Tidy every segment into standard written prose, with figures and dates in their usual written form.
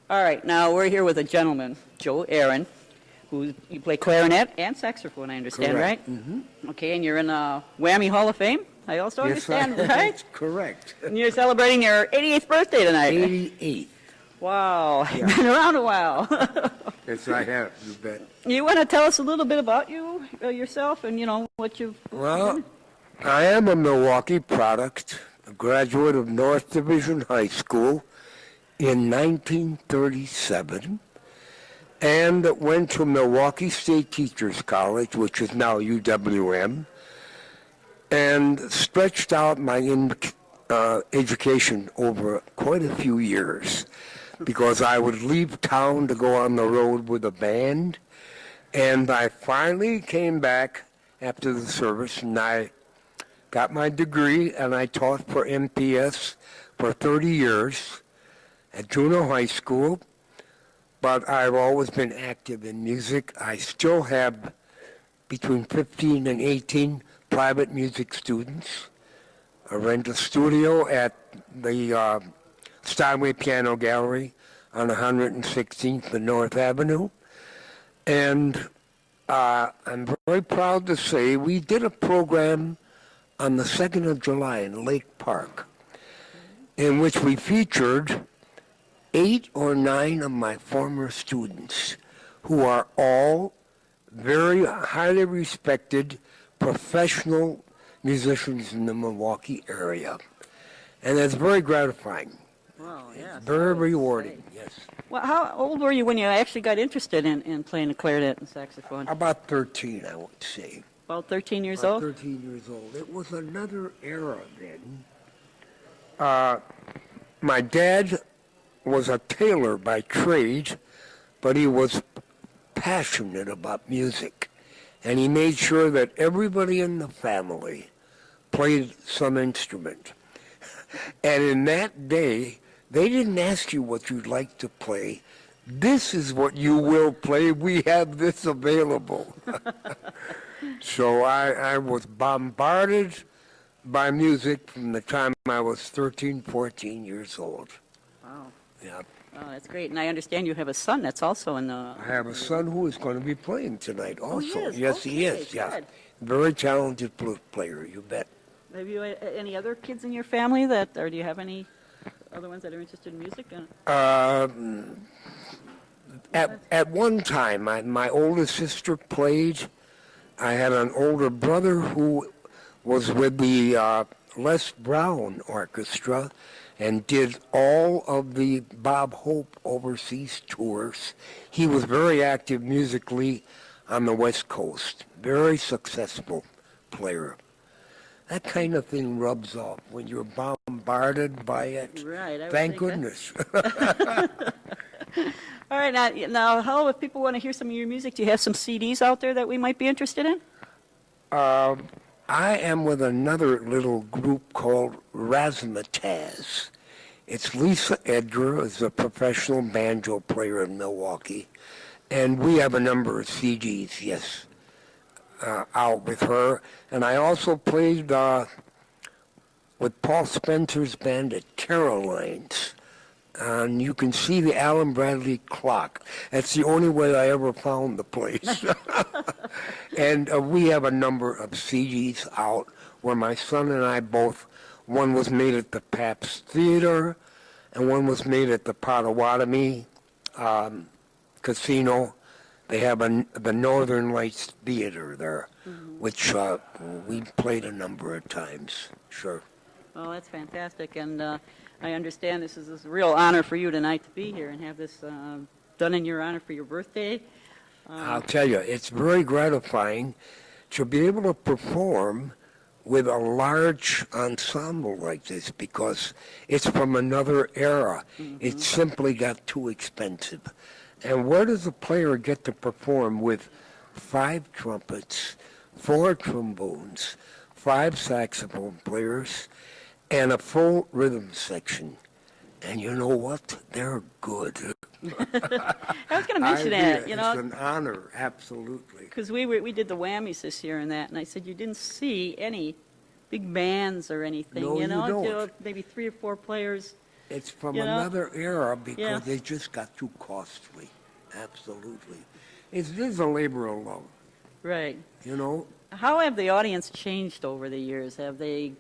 All right, now we're here with a gentleman, Joe Aaron, who you play clarinet and saxophone, I understand, Correct. right? Mm-hmm. Okay, and you're in the Whammy Hall of Fame, I also understand, right? That's correct. And you're celebrating your 88th birthday tonight. 88. Wow, Yeah. you've been around a while. Yes, I have, you bet. You want to tell us a little bit about you, yourself, and what you've... Well, I am a Milwaukee product, a graduate of North Division High School in 1937, and went to Milwaukee State Teachers College, which is now UWM, and stretched out my education over quite a few years because I would leave town to go on the road with a band, and I finally came back after the service, and I got my degree, and I taught for MPS for 30 years at Juneau High School, but I've always been active in music. I still have between 15 and 18 private music students. I rent a studio at the Steinway Piano Gallery on 116th and North Avenue. And I'm very proud to say we did a program on the 2nd of July in Lake Park in which we featured 8 or 9 of my former students who are all very highly respected professional musicians in the Milwaukee area. And that's very gratifying. Wow, yes. Very rewarding, yes. Well, how old were you when you actually got interested in playing the clarinet and saxophone? About 13, I would say. About 13 years About old? 13 years old. It was another era then. My dad was a tailor by trade, but he was passionate about music. And he made sure that everybody in the family played some instrument. And in that day, they didn't ask you what you'd like to play. This is what you will play. We have this available. So I was bombarded by music from the time I was 13, 14 years old. Wow. Yeah. Oh, that's great. And I understand you have a son that's also in the... I have a son who is going to be playing tonight also. he is? Yes, he Okay, is. Yeah. good. Very talented flute player, you bet. Have you any other kids in your family or do you have any other ones that are interested in music? At one time, my oldest sister played. I had an older brother who was with the Les Brown Orchestra and did all of the Bob Hope overseas tours. He was very active musically on the West Coast. Very successful player. That kind of thing rubs off when you're bombarded by it. Right. I would Thank think goodness. All right. Now, how if people want to hear some of your music, do you have some CDs out there that we might be interested in? I am with another little group called Razzmatazz. It's Lisa Edgar, is a professional banjo player in Milwaukee, and we have a number of CDs, yes, out with her. And I also played with Paul Spencer's band at Caroline's. And you can see the Alan Bradley clock. That's the only way I ever found the place. And we have a number of CDs out where my son and I both, one was made at the Pabst Theater and one was made at the Potawatomi Casino. They have the Northern Lights Theater there, which we played a number of times, sure. Well, that's fantastic. And I understand this is a real honor for you tonight to be here and have this done in your honor for your birthday. I'll tell you, it's very gratifying to be able to perform with a large ensemble like this because it's from another era. It simply got too expensive. And where does a player get to perform with 5 trumpets, 4 trombones, 5 saxophone players, and a full rhythm section? And you know what? They're good. I was going to mention that, It's an honor, absolutely. because we did the whammies this year and that, and I said you didn't see any big bands or anything, No, you don't. maybe 3 or 4 players It's from You know? another era because Yeah. they just got too costly. Absolutely. It is a labor of love, Right. you know? How have the audience changed over the years? Have they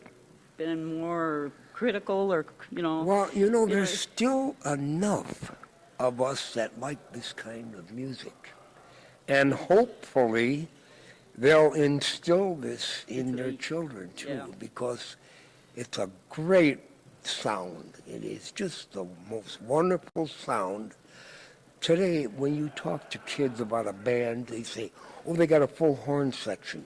been more critical or, Well, you know, you know, there's still enough of us that like this kind of music. And hopefully they'll instill this in Into their the- children too, yeah. because it's a great sound. It is just the most wonderful sound. Today, when you talk to kids about a band, they say, oh, they got a full horn section.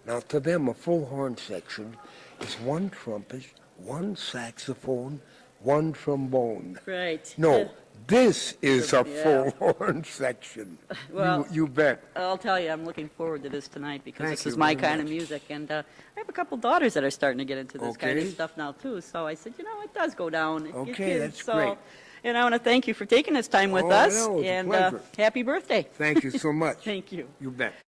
Now, to them, a full horn section is one trumpet, one saxophone, one trombone. right. No, this is a Yeah. full horn section. Well, you bet. I'll tell you, I'm looking forward to this tonight because Thank this is you my very kind of much. music. And I have a couple daughters that are starting to get into this kind of Okay. stuff now, too. So I said, it does go down. It gets Okay, kids. that's So, great. And I want to thank you for taking this time with Oh, us. no, it's a and pleasure. happy birthday. Thank you so much. Thank you. You bet.